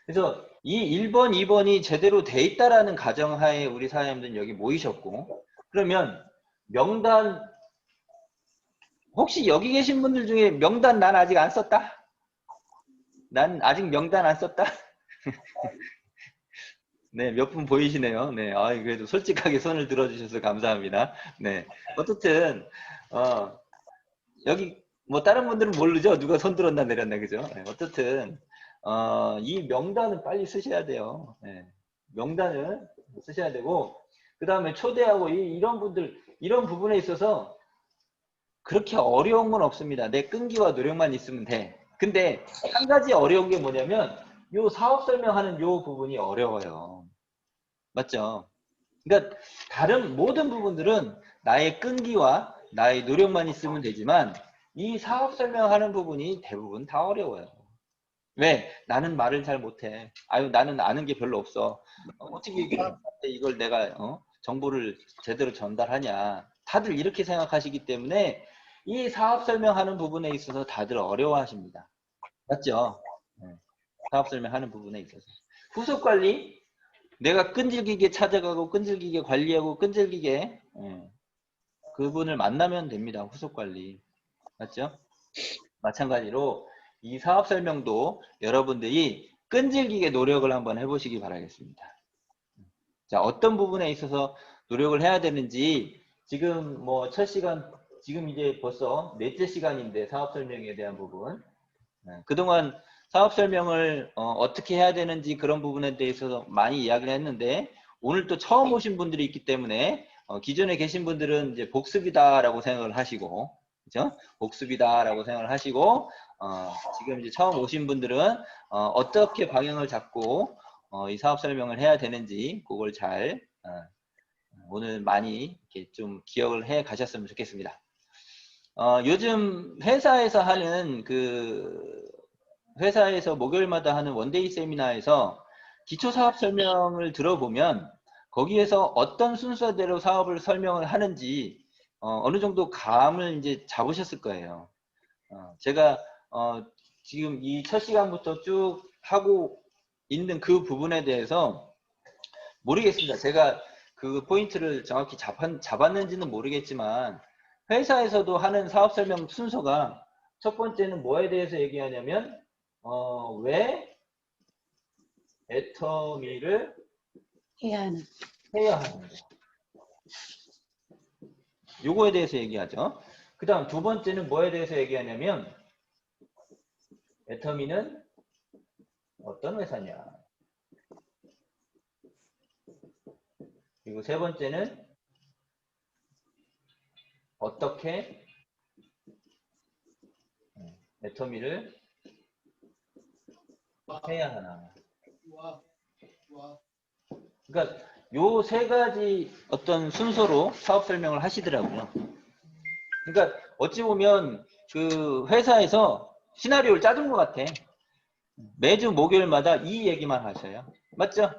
그래서 이 1번, 2번이 제대로 돼 있다라는 가정하에 우리 사장님들은 여기 모이셨고, 그러면 명단, 혹시 여기 계신 분들 중에 명단 난 아직 안 썼다? 난 아직 명단 안 썼다? 네, 몇 분 보이시네요. 네, 그래도 솔직하게 손을 들어주셔서 감사합니다. 네, 어쨌든, 여기, 뭐, 다른 분들은 모르죠? 누가 손 들었나 내렸나, 그죠? 네, 어쨌든, 이 명단은 빨리 쓰셔야 돼요. 네, 명단을 쓰셔야 되고, 그 다음에 초대하고, 이런 분들, 이런 부분에 있어서 그렇게 어려운 건 없습니다. 내 끈기와 노력만 있으면 돼. 근데, 한 가지 어려운 게 뭐냐면, 요 사업 설명하는 요 부분이 어려워요. 맞죠? 그러니까 다른 모든 부분들은 나의 끈기와 나의 노력만 있으면 되지만 이 사업 설명하는 부분이 대부분 다 어려워요. 왜? 나는 말을 잘 못해. 아유, 나는 아는 게 별로 없어. 어떻게 사람한테 이걸 내가 정보를 제대로 전달하냐. 다들 이렇게 생각하시기 때문에 이 사업 설명하는 부분에 있어서 다들 어려워하십니다. 맞죠? 네. 사업 설명하는 부분에 있어서. 후속 관리, 내가 끈질기게 찾아가고 끈질기게 관리하고 끈질기게 그분을 만나면 됩니다. 후속 관리. 맞죠? 마찬가지로 이 사업 설명도 여러분들이 끈질기게 노력을 한번 해보시기 바라겠습니다. 자, 어떤 부분에 있어서 노력을 해야 되는지 지금 뭐 첫 시간, 지금 이제 벌써 넷째 시간인데 사업 설명에 대한 부분. 그동안 사업 설명을 어떻게 해야 되는지 그런 부분에 대해서 많이 이야기를 했는데 오늘 또 처음 오신 분들이 있기 때문에 기존에 계신 분들은 이제 복습이다라고 생각을 하시고, 그죠? 복습이다라고 생각을 하시고 지금 이제 처음 오신 분들은 어떻게 방향을 잡고 이 사업 설명을 해야 되는지 그걸 잘 오늘 많이 이렇게 좀 기억을 해 가셨으면 좋겠습니다. 요즘 회사에서 하는 회사에서 목요일마다 하는 원데이 세미나에서 기초 사업 설명을 들어보면 거기에서 어떤 순서대로 사업을 설명을 하는지 어느 정도 감을 이제 잡으셨을 거예요. 제가 지금 이 첫 시간부터 쭉 하고 있는 그 부분에 대해서 모르겠습니다. 제가 그 포인트를 정확히 잡았는지는 모르겠지만 회사에서도 하는 사업 설명 순서가 첫 번째는 뭐에 대해서 얘기하냐면 왜 애터미를 해야 하는. 하는가, 요거에 대해서 얘기하죠. 그 다음 두 번째는 뭐에 대해서 얘기하냐면 애터미는 어떤 회사냐, 그리고 세 번째는 어떻게 애터미를 해야 하나. 그러니까 요 세 가지 어떤 순서로 사업 설명을 하시더라고요. 그러니까 어찌 보면 그 회사에서 시나리오를 짜준 것 같아. 매주 목요일마다 이 얘기만 하셔요. 맞죠?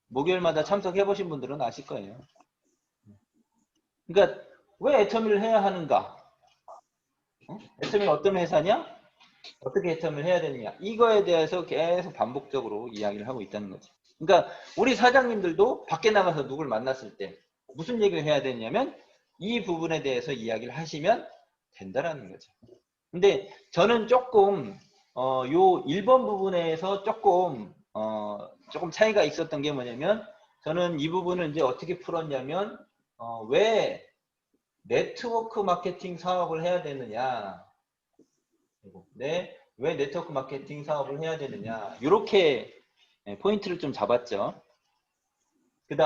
목요일마다 참석해 보신 분들은 아실 거예요. 그러니까 왜 애터미를 해야 하는가? 애터미가 어떤 회사냐? 어떻게 애터미를 해야 되느냐? 이거에 대해서 계속 반복적으로 이야기를 하고 있다는 거죠. 그러니까 우리 사장님들도 밖에 나가서 누굴 만났을 때 무슨 얘기를 해야 되냐면 이 부분에 대해서 이야기를 하시면 된다라는 거죠. 근데 저는 조금 요 1번 부분에서 조금 차이가 있었던 게 뭐냐면 저는 이 부분을 이제 어떻게 풀었냐면 왜 네트워크 마케팅 사업을 해야 되느냐, 왜 네트워크 마케팅 사업을 해야 되느냐, 이렇게 포인트를 좀 잡았죠. 그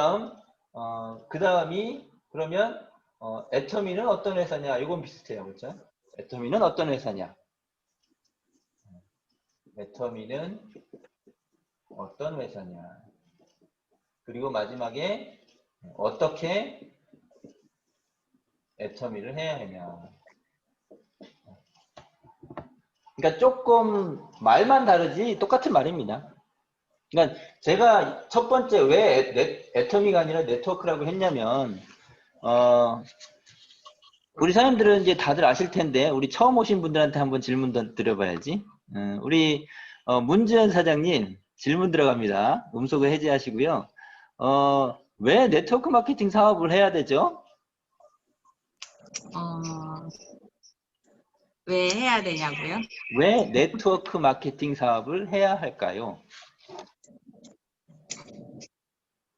다음이 그러면 애터미는 어떤 회사냐, 이건 비슷해요. 그렇죠? 애터미는 어떤 회사냐, 애터미는 어떤 회사냐, 그리고 마지막에 어떻게 애터미를 해야 하냐. 그러니까 조금 말만 다르지 똑같은 말입니다. 그러니까 제가 첫 번째 왜 애터미가 아니라 네트워크라고 했냐면 우리 사람들은 이제 다들 아실 텐데 우리 처음 오신 분들한테 한번 질문 드려봐야지. 우리 문지연 사장님 질문 들어갑니다. 음소거 해제하시고요. 왜 네트워크 마케팅 사업을 해야 되죠? 왜 해야 되냐고요? 왜 네트워크 마케팅 사업을 해야 할까요?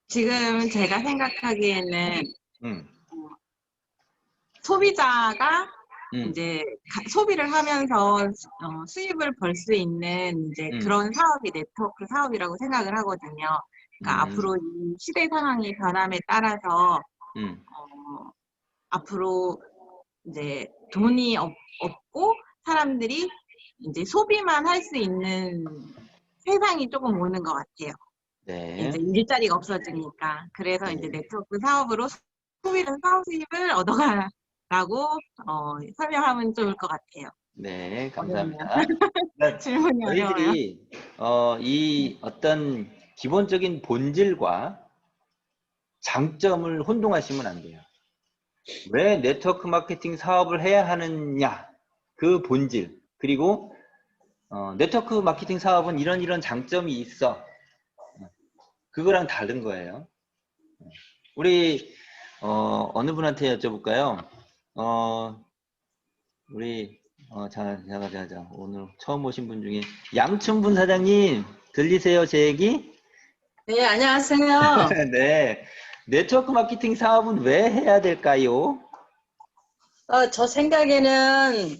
지금 제가 생각하기에는 음, 소비자가 음, 이제 소비를 하면서 수입을 벌 수 있는 이제 음, 그런 사업이 네트워크 사업이라고 생각을 하거든요. 그러니까 앞으로 이 시대 상황이 변함에 따라서 음, 앞으로 이제 돈이 없고 사람들이 이제 소비만 할 수 있는 세상이 조금 오는 것 같아요. 네, 이제 일자리가 없어지니까. 그래서 이제 네, 네트워크 사업으로 소비를 수입을 얻어가라고 설명하면 좋을 것 같아요. 네, 어렵네요. 감사합니다. 그러니까 질문이 어려워요. 저희들이 이 어떤 기본적인 본질과 장점을 혼동하시면 안 돼요. 왜 네트워크 마케팅 사업을 해야 하느냐, 그 본질, 그리고 네트워크 마케팅 사업은 이런 장점이 있어. 그거랑 다른 거예요. 우리 어느 분한테 여쭤볼까요? 우리 자, 오늘 처음 오신 분 중에 양춘분 사장님 들리세요, 제 얘기? 네, 안녕하세요. 네. 네트워크 마케팅 사업은 왜 해야 될까요? 저 생각에는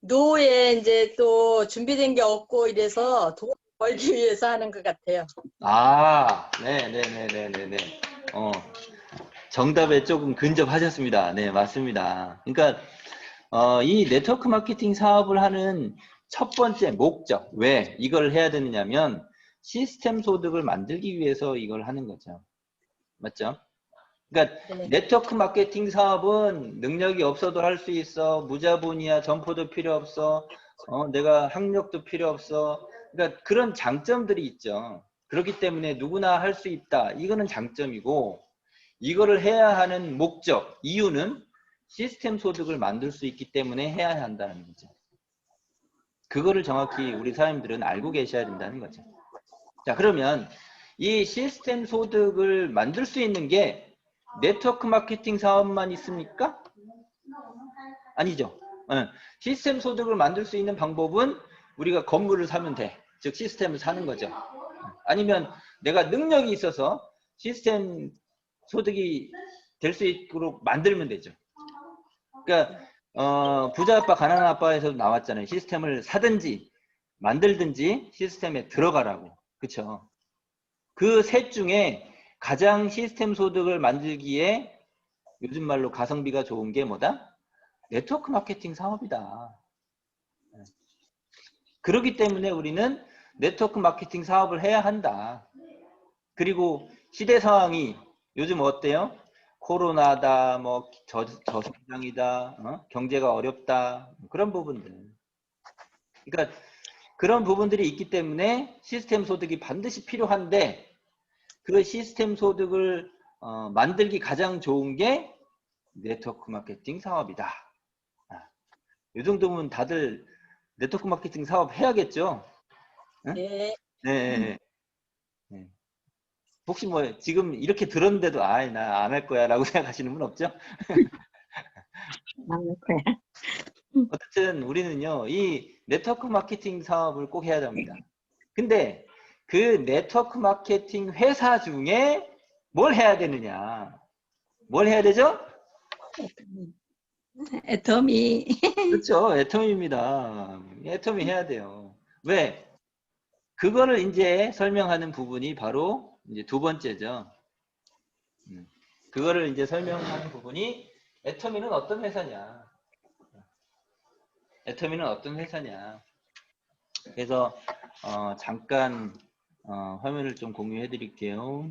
노후에 이제 또 준비된 게 없고 이래서 돈 벌기 위해서 하는 것 같아요. 아, 네네네네네네. 정답에 조금 근접하셨습니다. 네, 맞습니다. 그러니까 이 네트워크 마케팅 사업을 하는 첫 번째 목적, 왜 이걸 해야 되느냐면 시스템 소득을 만들기 위해서 이걸 하는 거죠. 맞죠? 그러니까 네. 네트워크 마케팅 사업은 능력이 없어도 할 수 있어. 무자본이야. 점포도 필요 없어. 내가 학력도 필요 없어. 그러니까 그런 장점들이 있죠. 그렇기 때문에 누구나 할 수 있다. 이거는 장점이고 이거를 해야 하는 목적, 이유는 시스템 소득을 만들 수 있기 때문에 해야 한다는 거죠. 그거를 정확히 우리 사람들은 알고 계셔야 된다는 거죠. 자, 그러면 이 시스템 소득을 만들 수 있는 게 네트워크 마케팅 사업만 있습니까? 아니죠. 시스템 소득을 만들 수 있는 방법은 우리가 건물을 사면 돼. 즉 시스템을 사는 거죠. 아니면 내가 능력이 있어서 시스템 소득이 될 수 있도록 만들면 되죠. 그러니까 부자 아빠 가난한 아빠에서 나왔잖아요. 시스템을 사든지 만들든지 시스템에 들어가라고. 그렇죠? 그 셋 중에 가장 시스템 소득을 만들기에 요즘 말로 가성비가 좋은 게 뭐다? 네트워크 마케팅 사업이다. 그렇기 때문에 우리는 네트워크 마케팅 사업을 해야 한다. 그리고 시대 상황이 요즘 어때요? 코로나다, 뭐 저성장이다, 경제가 어렵다, 그런 부분들. 그러니까 그런 부분들이 있기 때문에 시스템 소득이 반드시 필요한데 그 시스템 소득을 만들기 가장 좋은 게 네트워크 마케팅 사업이다. 이 정도면 다들 네트워크 마케팅 사업 해야겠죠? 응? 네. 네. 네. 혹시 뭐 지금 이렇게 들었는데도 아, 나 안 할 거야 라고 생각하시는 분 없죠? 어쨌든 우리는요, 이 네트워크 마케팅 사업을 꼭 해야 됩니다. 근데 그 네트워크 마케팅 회사 중에 뭘 해야 되느냐? 뭘 해야 되죠? 애터미. 그렇죠. 애텀입니다. 애텀이 해야 돼요. 왜? 그거를 이제 설명하는 부분이 바로 이제 두 번째죠. 그거를 이제 설명하는 부분이 애터미는 어떤 회사냐? 애터미는 어떤 회사냐? 그래서 잠깐 화면을 좀 공유해 드릴게요.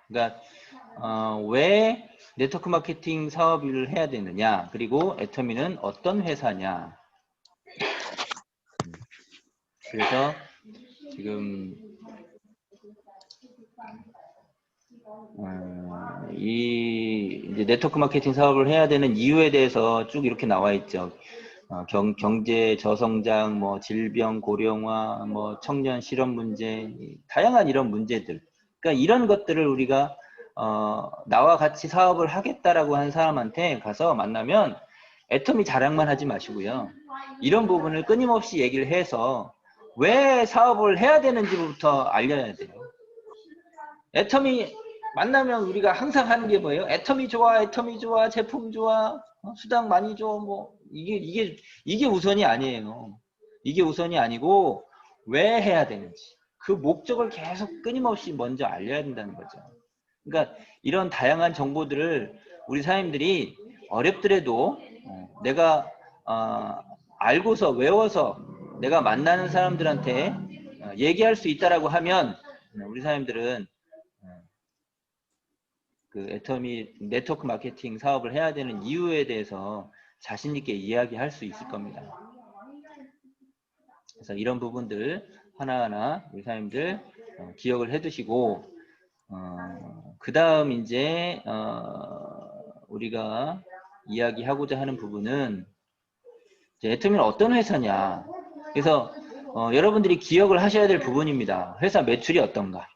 그러니까 왜 네트워크 마케팅 사업을 해야 되느냐, 그리고 애터미는 어떤 회사냐. 그래서 지금 이 이제 네트워크 마케팅 사업을 해야 되는 이유에 대해서 쭉 이렇게 나와 있죠. 경제 저성장, 뭐 질병 고령화, 뭐 청년 실업 문제, 다양한 이런 문제들. 그러니까 이런 것들을 우리가 나와 같이 사업을 하겠다라고 한 사람한테 가서 만나면 애터미 자랑만 하지 마시고요. 이런 부분을 끊임없이 얘기를 해서 왜 사업을 해야 되는지부터 알려야 돼요. 애터미 만나면 우리가 항상 하는 게 뭐예요? 애터미 좋아, 애터미 좋아, 제품 좋아, 수당 많이 줘, 뭐 이게 우선이 아니에요. 이게 우선이 아니고 왜 해야 되는지 그 목적을 계속 끊임없이 먼저 알려야 된다는 거죠. 그러니까 이런 다양한 정보들을 우리 사장님들이 어렵더라도 내가 알고서 외워서 내가 만나는 사람들한테 얘기할 수 있다라고 하면 우리 사장님들은 그 애터미 네트워크 마케팅 사업을 해야 되는 이유에 대해서 자신 있게 이야기할 수 있을 겁니다. 그래서 이런 부분들 하나하나 우리 사장님들 기억을 해두시고 그 다음 이제 우리가 이야기하고자 하는 부분은 이제 애터미는 어떤 회사냐. 그래서 여러분들이 기억을 하셔야 될 부분입니다. 회사 매출이 어떤가,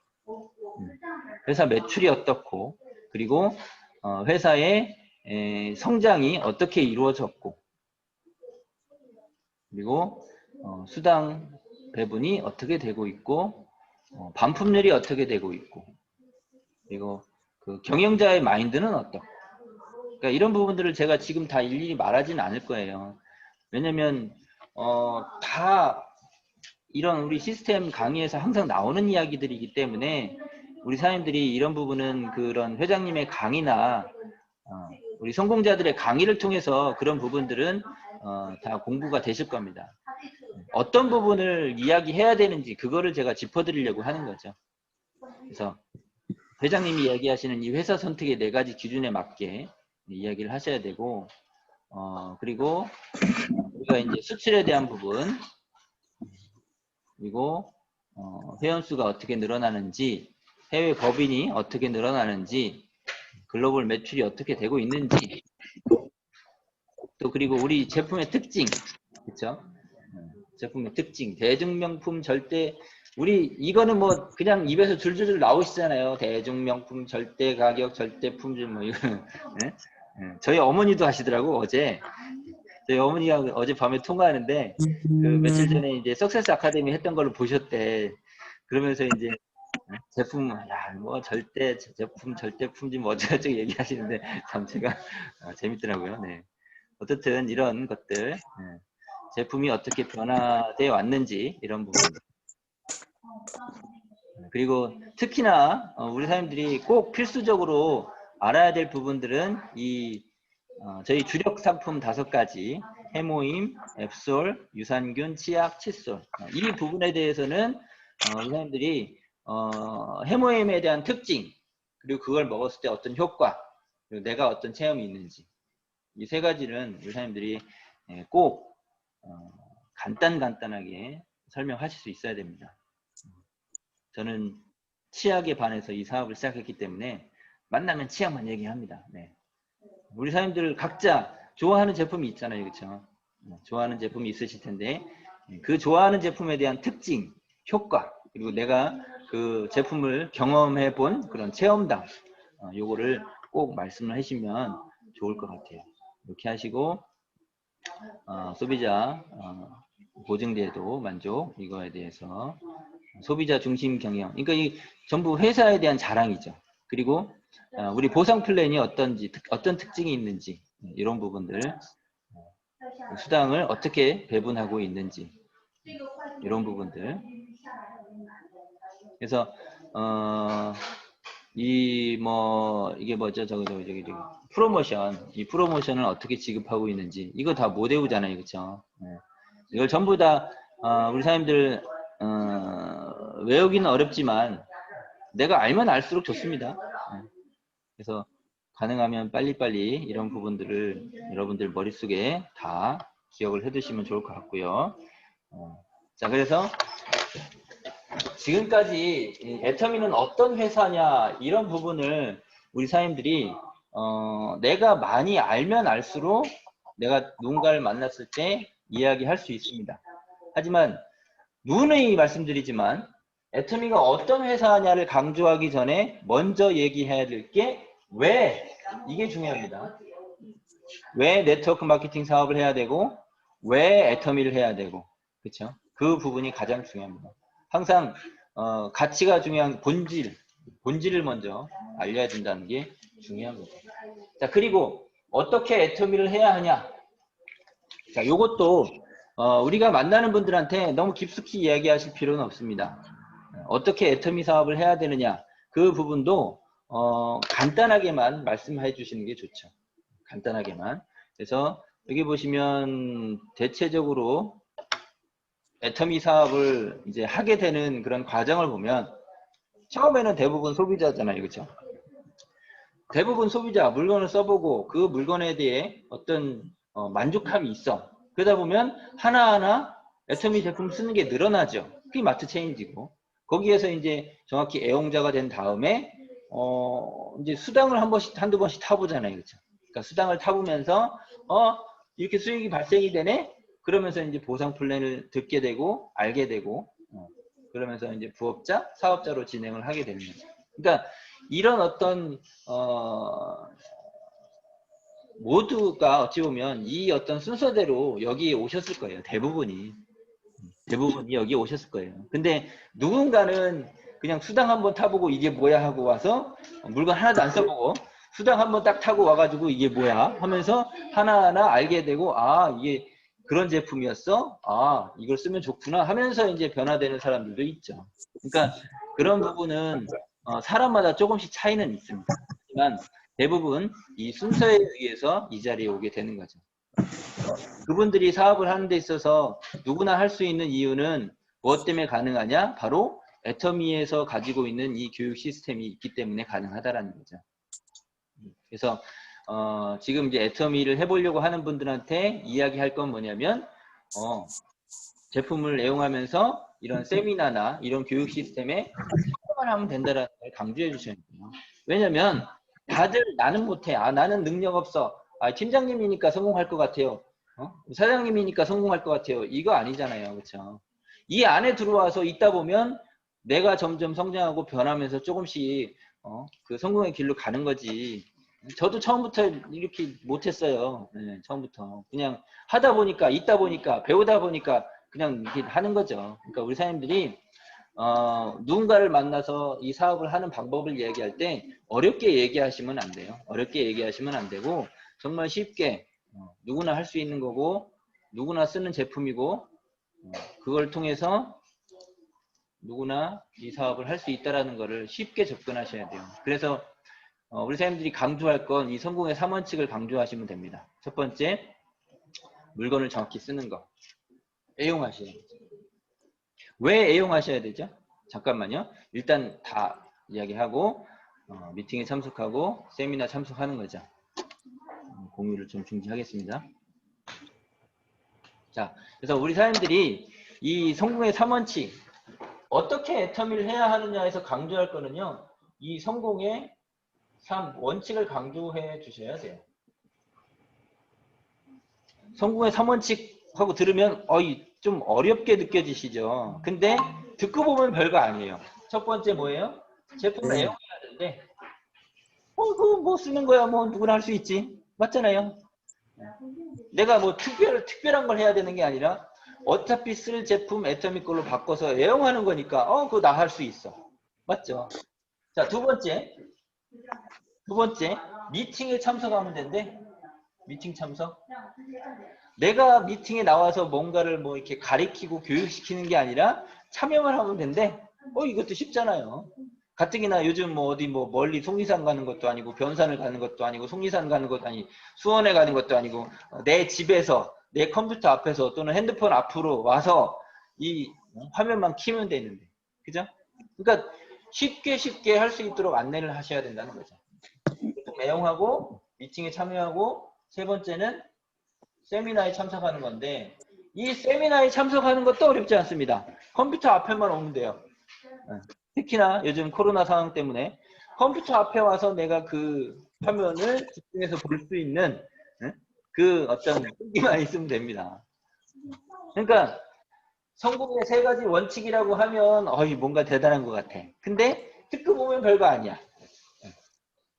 회사 매출이 어떻고, 그리고 회사의 성장이 어떻게 이루어졌고, 그리고 수당 배분이 어떻게 되고 있고, 반품률이 어떻게 되고 있고, 그리고 그 경영자의 마인드는 어떻고. 그러니까 이런 부분들을 제가 지금 다 일일이 말하지는 않을 거예요. 왜냐면 다 이런 우리 시스템 강의에서 항상 나오는 이야기들이기 때문에 우리 사장님들이 이런 부분은 그런 회장님의 강의나 우리 성공자들의 강의를 통해서 그런 부분들은 다 공부가 되실 겁니다. 어떤 부분을 이야기해야 되는지 그거를 제가 짚어드리려고 하는 거죠. 그래서 회장님이 이야기하시는 이 회사 선택의 4가지 기준에 맞게 이야기를 하셔야 되고, 그리고 우리가 이제 수출에 대한 부분, 그리고 회원수가 어떻게 늘어나는지, 해외 법인이 어떻게 늘어나는지, 글로벌 매출이 어떻게 되고 있는지, 또 그리고 우리 제품의 특징, 그렇죠? 제품의 특징, 대중명품 절대, 우리 이거는 뭐 그냥 입에서 줄줄줄 나오시잖아요. 대중명품 절대 가격 절대 품질 뭐 이거는. 네? 저희 어머니도 하시더라고. 어제 저희 어머니가 어제 밤에 통화하는데 그 며칠 전에 이제 석세스 아카데미 했던 걸로 보셨대. 그러면서 이제 제품 뭐 절대 제품 절대 품질 뭐 어쩌고저쩌고 얘기하시는데 참 제가 재밌더라고요. 네. 어쨌든 이런 것들, 제품이 어떻게 변화돼 왔는지 이런 부분, 그리고 특히나 우리 사람들이 꼭 필수적으로 알아야 될 부분들은 이 저희 주력 상품 5가지, 해모임, 앱솔, 유산균, 치약, 칫솔, 이 부분에 대해서는 우리 사람들이 해모임에 대한 특징, 그리고 그걸 먹었을 때 어떤 효과, 그리고 내가 어떤 체험이 있는지, 이 3가지는 우리 사람들이 꼭 간단하게 설명하실 수 있어야 됩니다. 저는 치약에 반해서 이 사업을 시작했기 때문에 만나면 치약만 얘기합니다. 네. 우리 사람들 각자 좋아하는 제품이 있잖아요. 그렇죠? 좋아하는 제품이 있으실 텐데 그 좋아하는 제품에 대한 특징, 효과, 그리고 내가 그 제품을 경험해 본 그런 체험담, 요거를 꼭 말씀을 하시면 좋을 것 같아요. 이렇게 하시고 소비자 보증제도 만족, 이거에 대해서 소비자 중심 경영, 그러니까 이 전부 회사에 대한 자랑이죠. 그리고 우리 보상 플랜이 어떤지, 어떤 특징이 있는지, 이런 부분들, 수당을 어떻게 배분하고 있는지, 이런 부분들. 그래서 이게 뭐죠? 저기 프로모션, 이 프로모션을 어떻게 지급하고 있는지, 이거 다 못 외우잖아요, 그렇죠? 이걸 전부 다 우리 사람들 외우기는 어렵지만 내가 알면 알수록 좋습니다. 그래서 가능하면 빨리빨리 이런 부분들을 여러분들 머릿속에 다 기억을 해두시면 좋을 것 같고요. 자, 그래서 지금까지 이 애터미는 어떤 회사냐 이런 부분을 우리 사장님들이 내가 많이 알면 알수록 내가 누군가를 만났을 때 이야기할 수 있습니다. 하지만 누누이 말씀드리지만 애터미가 어떤 회사냐를 강조하기 전에 먼저 얘기해야 될 게 왜, 이게 중요합니다. 왜 네트워크 마케팅 사업을 해야 되고 왜 애터미를 해야 되고, 그렇죠? 그 부분이 가장 중요합니다. 항상 가치가 중요한 본질을 먼저 알려야 된다는 게 중요합니다. 자, 그리고 어떻게 애터미를 해야 하냐? 자, 요것도 우리가 만나는 분들한테 너무 깊숙이 이야기하실 필요는 없습니다. 어떻게 애터미 사업을 해야 되느냐, 그 부분도 간단하게만 말씀해 주시는 게 좋죠. 간단하게만. 그래서 여기 보시면 대체적으로 애터미 사업을 이제 하게 되는 그런 과정을 보면 처음에는 대부분 소비자잖아요. 그렇죠? 대부분 소비자 물건을 써보고 그 물건에 대해 어떤 만족감이 있어. 그러다 보면 하나하나 애터미 제품 쓰는 게 늘어나죠. 그게 마트 체인지고. 거기에서 이제 정확히 애용자가 된 다음에 이제 수당을 한두 번씩 타보잖아요. 그렇죠? 그러니까 수당을 타보면서 이렇게 수익이 발생이 되네? 그러면서 이제 보상 플랜을 듣게 되고 알게 되고 그러면서 이제 부업자, 사업자로 진행을 하게 되는 거죠. 그러니까 이런 어떤 모두가 어찌 보면 이 어떤 순서대로 여기 오셨을 거예요. 대부분이 여기 오셨을 거예요. 근데 누군가는 그냥 수당 한번 타보고 이게 뭐야 하고 와서 물건 하나도 안 써보고 수당 한번 딱 타고 와가지고 이게 뭐야 하면서 하나하나 알게 되고 이게 그런 제품이었어? 이걸 쓰면 좋구나 하면서 이제 변화되는 사람들도 있죠. 그러니까 그런 부분은 사람마다 조금씩 차이는 있습니다. 하지만 대부분 이 순서에 의해서 이 자리에 오게 되는 거죠. 그분들이 사업을 하는 데 있어서 누구나 할 수 있는 이유는 무엇 때문에 가능하냐? 바로 애터미에서 가지고 있는 이 교육 시스템이 있기 때문에 가능하다라는 거죠. 그래서 지금 이제 애터미를 해보려고 하는 분들한테 이야기할 건 뭐냐면 제품을 애용하면서 이런 세미나나 이런 교육 시스템에 참여만 하면 된다는 걸 강조해 주셔야 돼요. 왜냐면 다들 나는 못해. 나는 능력 없어. 팀장님이니까 성공할 것 같아요. 사장님이니까 성공할 것 같아요. 이거 아니잖아요. 그렇죠? 이 안에 들어와서 있다 보면 내가 점점 성장하고 변하면서 조금씩 그 성공의 길로 가는 거지. 저도 처음부터 이렇게 못했어요. 네, 처음부터. 그냥 하다 보니까, 있다 보니까, 배우다 보니까 그냥 이렇게 하는 거죠. 그러니까 우리 사장님들이 누군가를 만나서 이 사업을 하는 방법을 얘기할 때 어렵게 얘기하시면 안 돼요. 어렵게 얘기하시면 안 되고 정말 쉽게 누구나 할 수 있는 거고 누구나 쓰는 제품이고 그걸 통해서 누구나 이 사업을 할 수 있다는 것을 쉽게 접근하셔야 돼요. 그래서 우리 사장님들이 강조할 건 이 성공의 3원칙을 강조하시면 됩니다. 첫 번째, 물건을 정확히 쓰는 거. 애용하셔야 돼요. 왜 애용하셔야 되죠? 잠깐만요. 일단 다 이야기하고 미팅에 참석하고 세미나 참석하는 거죠. 공유를 좀 중지하겠습니다. 자, 그래서 우리 사람들이 이 성공의 3원칙 어떻게 애터미를 해야 하느냐에서 강조할 거는요. 이 성공의 3원칙을 강조해 주셔야 돼요. 성공의 3원칙 하고 들으면 좀 어렵게 느껴지시죠? 근데 듣고 보면 별거 아니에요. 첫 번째 뭐예요? 제품을 애용해야 되는데 그거 뭐 쓰는 거야. 뭐 누구나 할 수 있지. 맞잖아요. 내가 뭐 특별한 걸 해야 되는 게 아니라 어차피 쓸 제품 애터미 걸로 바꿔서 애용하는 거니까 그거 나 할 수 있어. 맞죠? 자, 두 번째 미팅에 참석하면 된대. 미팅 참석. 내가 미팅에 나와서 뭔가를 뭐 이렇게 가리키고 교육시키는 게 아니라 참여만 하면 된대. 이것도 쉽잖아요. 가뜩이나 요즘 뭐 어디 뭐 멀리 속리산 가는 것도 아니고 변산을 가는 것도 아니고 속리산 가는 것도 아니고 수원에 가는 것도 아니고 내 집에서 내 컴퓨터 앞에서 또는 핸드폰 앞으로 와서 이 화면만 키면 되는데. 그죠? 그러니까 쉽게 할 수 있도록 안내를 하셔야 된다는 거죠. 애용하고 미팅에 참여하고 세 번째는 세미나에 참석하는 건데 이 세미나에 참석하는 것도 어렵지 않습니다. 컴퓨터 앞에만 오면 돼요. 특히나 요즘 코로나 상황 때문에 컴퓨터 앞에 와서 내가 그 화면을 집중해서 볼 수 있는 그 어떤 끈기만 있으면 됩니다. 그러니까 성공의 세 가지 원칙이라고 하면 뭔가 대단한 것 같아. 근데 듣고 보면 별거 아니야.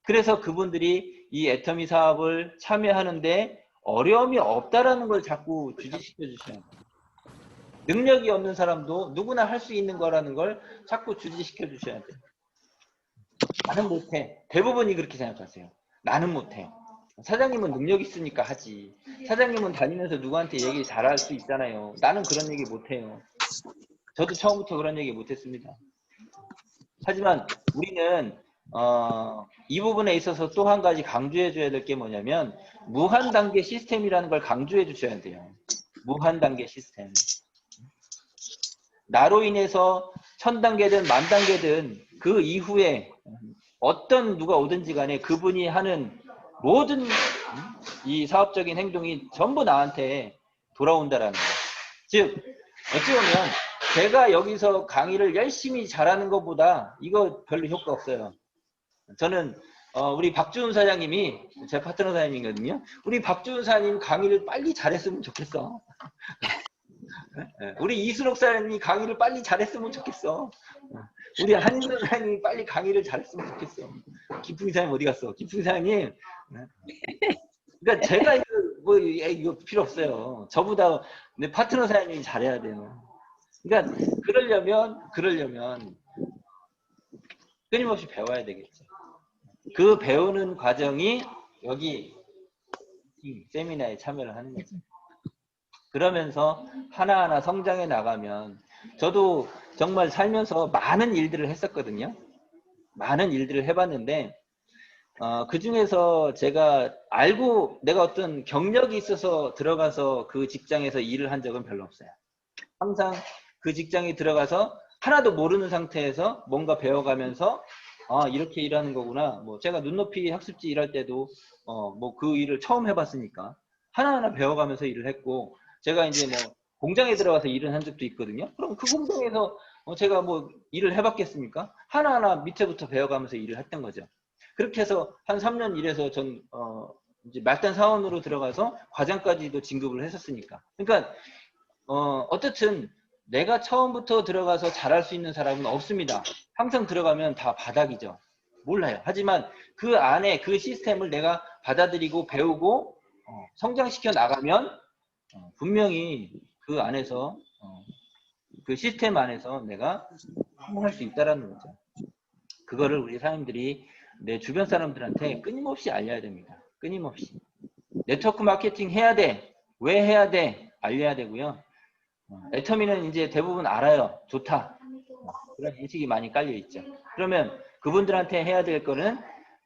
그래서 그분들이 이 애터미 사업을 참여하는데 어려움이 없다라는 걸 자꾸 주지시켜 주셔야 돼요. 능력이 없는 사람도 누구나 할 수 있는 거라는 걸 자꾸 주지시켜 주셔야 돼요. 나는 못해. 대부분이 그렇게 생각하세요. 나는 못해. 사장님은 능력 있으니까 하지. 사장님은 다니면서 누구한테 얘기 잘할 수 있잖아요. 나는 그런 얘기 못해요. 저도 처음부터 그런 얘기 못했습니다. 하지만 우리는 이 부분에 있어서 또 한 가지 강조해 줘야 될 게 뭐냐면 무한단계 시스템이라는 걸 강조해 주셔야 돼요. 무한단계 시스템. 나로 인해서 1000단계든 10,000단계든 그 이후에 어떤 누가 오든지 간에 그분이 하는 모든 이 사업적인 행동이 전부 나한테 돌아온다라는 거예요. 즉 어찌 보면 제가 여기서 강의를 열심히 잘하는 것보다 이거 별로 효과 없어요. 저는 우리 박주은 사장님이 제 파트너 사장님이거든요. 우리 박주은 사장님 강의를 빨리 잘했으면 좋겠어. 우리 이순옥 사장님이 강의를 빨리 잘했으면 좋겠어. 우리 한인선 사장님이 빨리 강의를 잘했으면 좋겠어. 기풍이 사장님 어디 갔어? 기풍이 사장님. 그러니까 제가 이거 필요 없어요. 저보다 내 파트너 사장님이 잘해야 돼요. 그러니까 그러려면 끊임없이 배워야 되겠죠. 그 배우는 과정이 여기 이 세미나에 참여를 하는 거죠. 그러면서 하나하나 성장해 나가면 저도 정말 살면서 많은 일들을 했었거든요. 많은 일들을 해봤는데 그 중에서 제가 알고 내가 어떤 경력이 있어서 들어가서 그 직장에서 일을 한 적은 별로 없어요. 항상 그 직장에 들어가서 하나도 모르는 상태에서 뭔가 배워가면서 이렇게 일하는 거구나. 뭐 제가 눈높이 학습지 일할 때도 뭐 그 일을 처음 해봤으니까 하나하나 배워가면서 일을 했고 제가 이제 뭐 공장에 들어가서 일을 한 적도 있거든요. 그럼 그 공장에서 제가 뭐 일을 해봤겠습니까? 하나하나 밑에부터 배워가면서 일을 했던 거죠. 그렇게 해서 한 3년 일해서 전 이제 말단 사원으로 들어가서 과장까지도 진급을 했었으니까. 그러니까 어쨌든 내가 처음부터 들어가서 잘할 수 있는 사람은 없습니다. 항상 들어가면 다 바닥이죠. 몰라요. 하지만 그 안에 그 시스템을 내가 받아들이고 배우고 성장시켜 나가면 분명히 그 안에서 그 시스템 안에서 내가 성공할 수 있다라는 거죠. 그거를 우리 사람들이 내 주변 사람들한테 끊임없이 알려야 됩니다. 끊임없이. 네트워크 마케팅 해야 돼. 왜 해야 돼? 알려야 되고요. 애터미는 이제 대부분 알아요. 좋다. 그런 인식이 많이 깔려 있죠. 그러면 그분들한테 해야 될 거는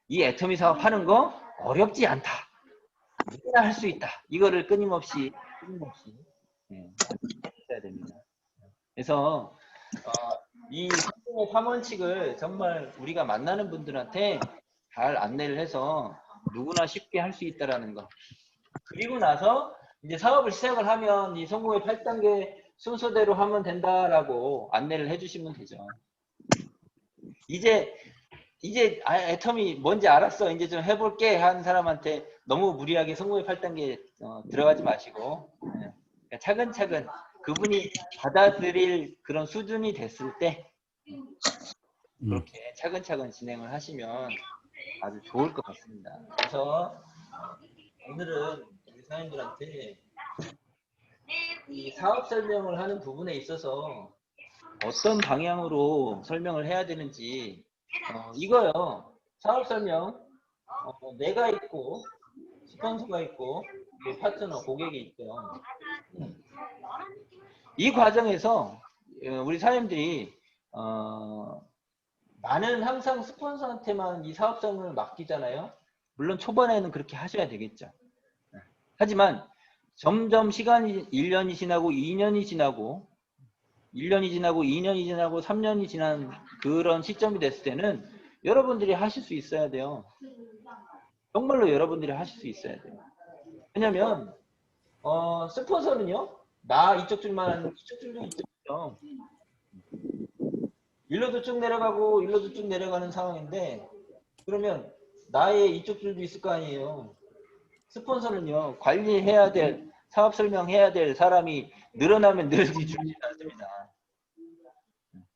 이 애터미 사업 하는 거 어렵지 않다. 누구나 할 수 있다. 이거를 끊임없이 해야 됩니다. 그래서 이 성공의 3원칙을 정말 우리가 만나는 분들한테 잘 안내를 해서 누구나 쉽게 할 수 있다라는 거. 그리고 나서 이제 사업을 시작을 하면 이 성공의 8단계 순서대로 하면 된다라고 안내를 해주시면 되죠. 이제 애터미 뭔지 알았어. 이제 좀 해볼게 하는 사람한테 너무 무리하게 성공의 8단계 들어가지 마시고 차근차근 그분이 받아들일 그런 수준이 됐을 때 그렇게 차근차근 진행을 하시면 아주 좋을 것 같습니다. 그래서 오늘은 우리 사장님들한테 이 사업 설명을 하는 부분에 있어서 어떤 방향으로 설명을 해야 되는지 이거요. 사업 설명 내가 있고 스폰서가 있고 파트너 고객이 있죠. 이 과정에서 우리 사장님들이 나는 항상 스폰서한테만 이 사업성을 맡기잖아요. 물론 초반에는 그렇게 하셔야 되겠죠. 하지만 점점 시간이 1년이 지나고 2년이 지나고 1년이 지나고 2년이 지나고 3년이 지난 그런 시점이 됐을 때는 여러분들이 하실 수 있어야 돼요. 정말로 여러분들이 하실 수 있어야 돼요. 왜냐면 스폰서는요, 나 이쪽 줄만 하는 이쪽 줄도 있죠. 일로도 쭉 내려가고 일로도 쭉 내려가는 상황인데, 그러면 나의 이쪽 줄도 있을 거 아니에요. 스폰서는요, 관리해야 될, 사업 설명해야 될 사람이 늘어나면 늘지 줄지 않습니다.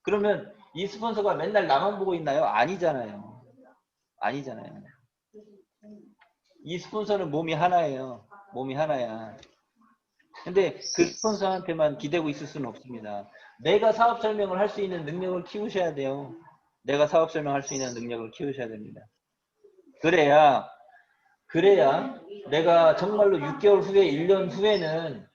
그러면 이 스폰서가 맨날 나만 보고 있나요? 아니잖아요. 아니잖아요. 이 스폰서는 몸이 하나예요. 몸이 하나야. 근데 그 스폰서한테만 기대고 있을 수는 없습니다. 내가 사업 설명을 할 수 있는 능력을 키우셔야 돼요. 내가 사업 설명할 수 있는 능력을 키우셔야 됩니다. 그래야 내가 정말로 6개월 후에, 1년 후에는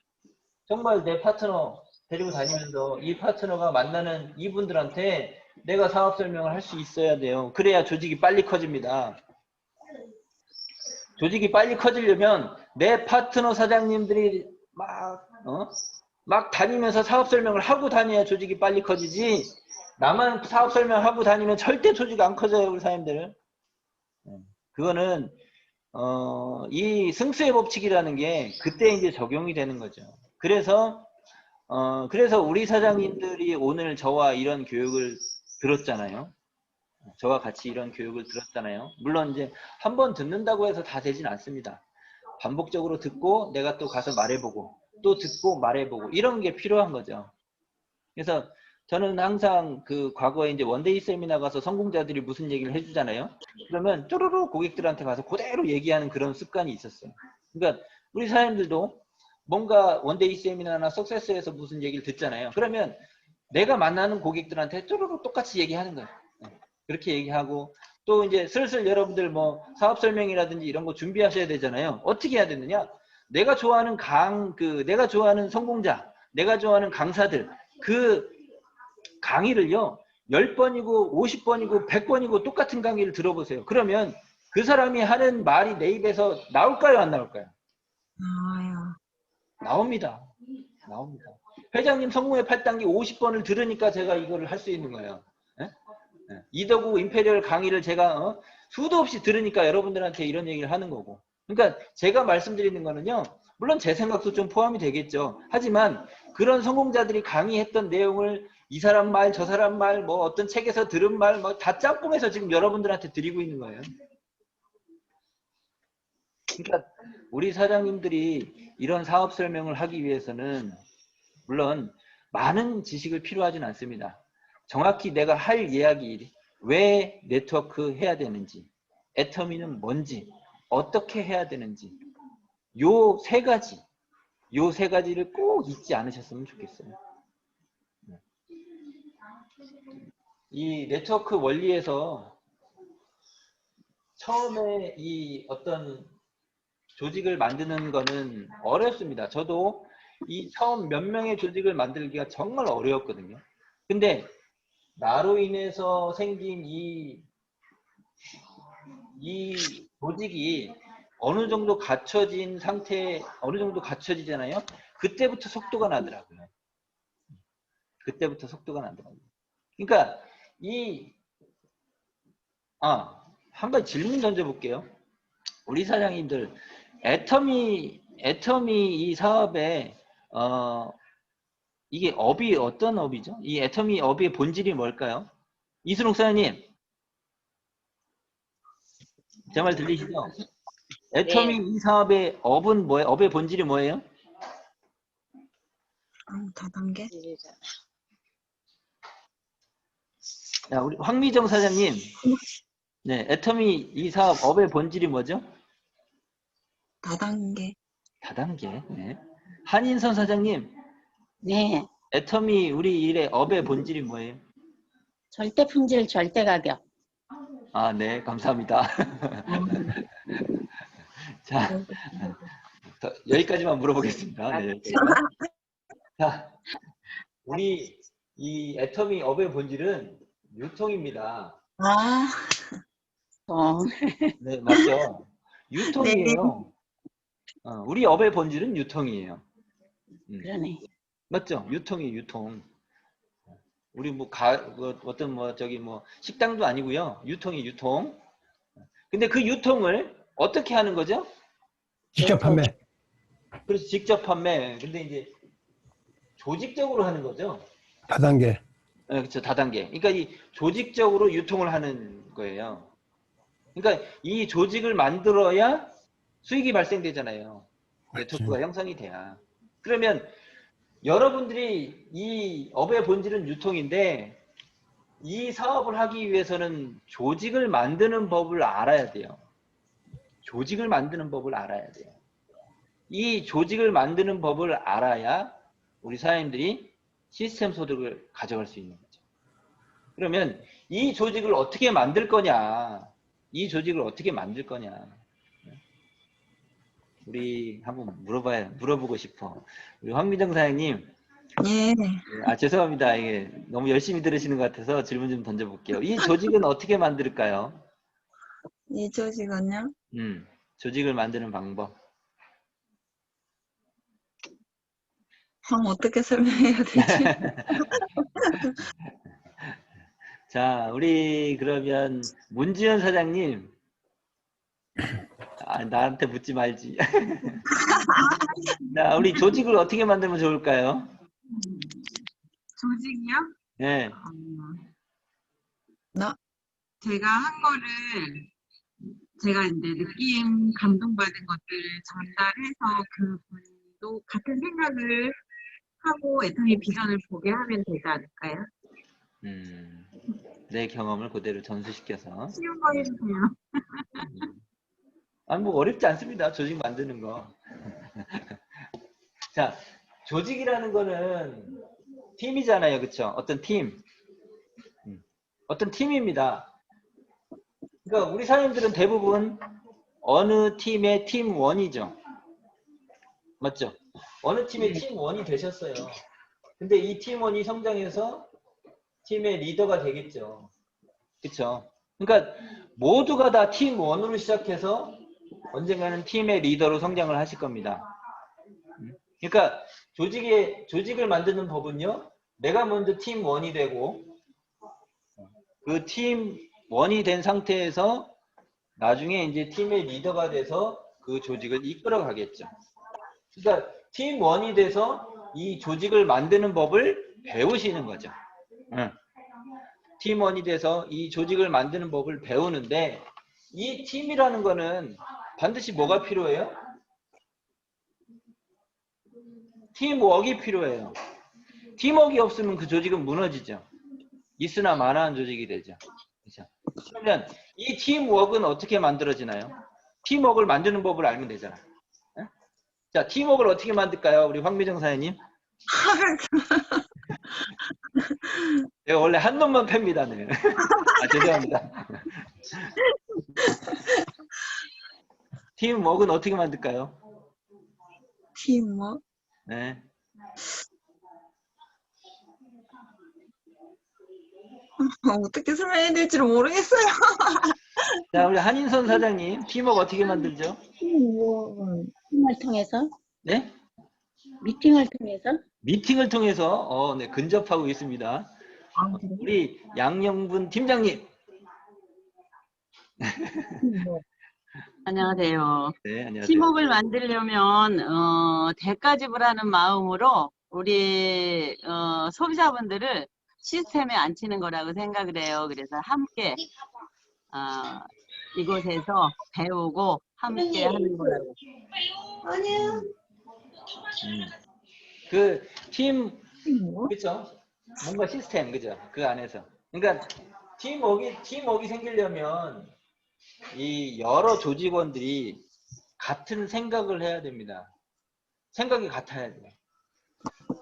정말 내 파트너 데리고 다니면서 이 파트너가 만나는 이분들한테 내가 사업 설명을 할 수 있어야 돼요. 그래야 조직이 빨리 커집니다. 조직이 빨리 커지려면 내 파트너 사장님들이 막 다니면서 사업 설명을 하고 다녀야 조직이 빨리 커지지, 나만 사업 설명하고 다니면 절대 조직 안 커져요, 우리 사장님들. 그거는 이 승수의 법칙이라는 게 그때 이제 적용이 되는 거죠. 그래서 우리 사장님들이 오늘 저와 이런 교육을 들었잖아요. 저와 같이 이런 교육을 들었잖아요. 물론 이제 한 번 듣는다고 해서 다 되진 않습니다. 반복적으로 듣고 내가 또 가서 말해보고 또 듣고 말해보고 이런 게 필요한 거죠. 그래서 저는 항상 그 과거에 이제 원데이 세미나 가서 성공자들이 무슨 얘기를 해주잖아요. 그러면 쪼르르 고객들한테 가서 그대로 얘기하는 그런 습관이 있었어요. 그러니까 우리 사장님들도 뭔가 원데이 세미나나 석세스에서 무슨 얘기를 듣잖아요. 그러면 내가 만나는 고객들한테 쪼르르 똑같이 얘기하는 거예요. 그렇게 얘기하고 또 이제 슬슬 여러분들 뭐 사업 설명이라든지 이런 거 준비하셔야 되잖아요. 어떻게 해야 되느냐? 내가 좋아하는 내가 좋아하는 성공자, 내가 좋아하는 강사들, 그 강의를요, 10번이고 50번이고 100번이고 똑같은 강의를 들어보세요. 그러면 그 사람이 하는 말이 내 입에서 나올까요, 안 나올까요? 나와요. 나옵니다. 나옵니다. 회장님 성공의 8단계 50번을 들으니까 제가 이거를 할 수 있는 거예요. 이더구 임페리얼 강의를 제가 수도 없이 들으니까 여러분들한테 이런 얘기를 하는 거고. 그러니까 제가 말씀드리는 거는요, 물론 제 생각도 좀 포함이 되겠죠. 하지만 그런 성공자들이 강의했던 내용을 이 사람 말, 저 사람 말, 뭐 어떤 책에서 들은 말, 뭐 다 짬뽕해서 지금 여러분들한테 드리고 있는 거예요. 그러니까 우리 사장님들이 이런 사업 설명을 하기 위해서는 물론 많은 지식을 필요하진 않습니다. 정확히 내가 할 이야기, 왜 네트워크 해야 되는지, 애터미는 뭔지, 어떻게 해야 되는지, 요 세 가지를 꼭 잊지 않으셨으면 좋겠어요. 이 네트워크 원리에서 처음에 이 어떤 조직을 만드는 거는 어렵습니다. 저도 이 처음 몇 명의 조직을 만들기가 정말 어려웠거든요. 근데 나로 인해서 생긴 이 조직이 어느 정도 갖춰진 상태, 어느 정도 갖춰지잖아요. 그때부터 속도가 나더라고요. 그때부터 속도가 나더라고요. 그러니까 한 가지 질문 던져볼게요. 우리 사장님들, 애터미 이 사업에 이게 업이 어떤 업이죠? 이 애터미 업의 본질이 뭘까요? 이순옥 사장님, 제 말 들리시죠? 애터미 이 사업의 업은 뭐예요? 업의 본질이 뭐예요? 다단계? 자, 우리 황미정 사장님, 네, 애터미 이 사업 업의 본질이 뭐죠? 다단계. 다단계. 네. 한인선 사장님, 네, 애터미 우리 일의 업의 본질이 뭐예요? 절대 품질, 절대 가격. 아, 네, 감사합니다. 자, 여기까지만 물어보겠습니다. 네, 여기까지만. 자, 우리 이 애터미 업의 본질은 유통입니다. 아, 네, 맞죠? 유통이에요. 우리 업의 본질은 유통이에요. 그러네. 맞죠? 유통이 유통. 우리 어떤 식당도 아니고요. 유통이 유통. 근데 그 유통을 어떻게 하는 거죠? 직접 판매. 그래서 직접 판매. 근데 이제 조직적으로 하는 거죠. 다단계. 네, 그렇죠. 다단계. 그러니까 이 조직적으로 유통을 하는 거예요. 그러니까 이 조직을 만들어야 수익이 발생되잖아요. 네트워크가 형성이 돼야. 그러면 여러분들이 이 업의 본질은 유통인데 이 사업을 하기 위해서는 조직을 만드는 법을 알아야 돼요. 조직을 만드는 법을 알아야 돼요. 이 조직을 만드는 법을 알아야 우리 사장님들이 시스템 소득을 가져갈 수 있는 거죠. 그러면 이 조직을 어떻게 만들 거냐? 이 조직을 어떻게 만들 거냐? 우리 한번 물어보고 싶어. 우리 황미정 사장님. 예. 아, 죄송합니다. 이게 너무 열심히 들으시는 것 같아서 질문 좀 던져볼게요. 이 조직은 어떻게 만들까요? 이 조직은요? 조직을 만드는 방법. 어떻게 설명해야 되지? 자, 우리 그러면 문지연 사장님. 아, 나한테 묻지 말지. 자, 우리 조직을 어떻게 만들면 좋을까요? 조직이요? 네. 제가 한 거를 제가 이제 느낌 감동받은 것들을 전달해서 그분도 같은 생각을 하고 애터미 비전을 보게 하면 되지 않을까요? 내 경험을 그대로 전수시켜서. 쉬운 거 해주세요. 아니, 뭐 어렵지 않습니다. 조직 만드는 거. 자, 조직이라는 거는 팀이잖아요. 그쵸? 어떤 팀. 어떤 팀입니다. 그러니까 우리 사장님들은 대부분 어느 팀의 팀원이죠. 맞죠? 어느 팀의 팀원이 되셨어요. 근데 이 팀원이 성장해서 팀의 리더가 되겠죠. 그쵸? 그러니까 모두가 다 팀원으로 시작해서 언젠가는 팀의 리더로 성장을 하실 겁니다. 그러니까 조직을 만드는 법은요, 내가 먼저 팀원이 되고 그 팀원이 된 상태에서 나중에 이제 팀의 리더가 돼서 그 조직을 이끌어 가겠죠. 그러니까 팀원이 돼서 이 조직을 만드는 법을 배우시는 거죠. 팀원이 돼서 이 조직을 만드는 법을 배우는데 이 팀이라는 거는 반드시 뭐가 필요해요? 팀워크가 필요해요. 팀워크가 없으면 그 조직은 무너지죠. 있으나 마나한 조직이 되죠. 그렇죠? 그러면 이 팀워크는 어떻게 만들어지나요? 팀워크를 만드는 법을 알면 되잖아. 네? 자, 팀워크를 어떻게 만들까요? 우리 황미정 사장님. 내가 원래 한 놈만 팹니다. 네. 아, 죄송합니다. 팀워크는 어떻게 만들까요? 팀워? 네. 어떻게 설명해야 될지를 모르겠어요. 자, 우리 한인선 사장님, 팀워크 어떻게 만들죠? 미팅을 통해서? 네? 미팅을 통해서? 미팅을 통해서, 네, 근접하고 있습니다. 우리 양영분 팀장님. 안녕하세요. 네, 안녕하세요. 팀워크를 만들려면 대가지불하는 마음으로 우리 소비자분들을 시스템에 앉히는 거라고 생각을 해요. 그래서 함께 이곳에서 배우고 함께 하는 거라고. 그 팀, 그렇죠? 뭔가 시스템, 그죠? 그 안에서. 그러니까 팀워크가 생기려면 이 여러 조직원들이 같은 생각을 해야 됩니다. 생각이 같아야 돼요.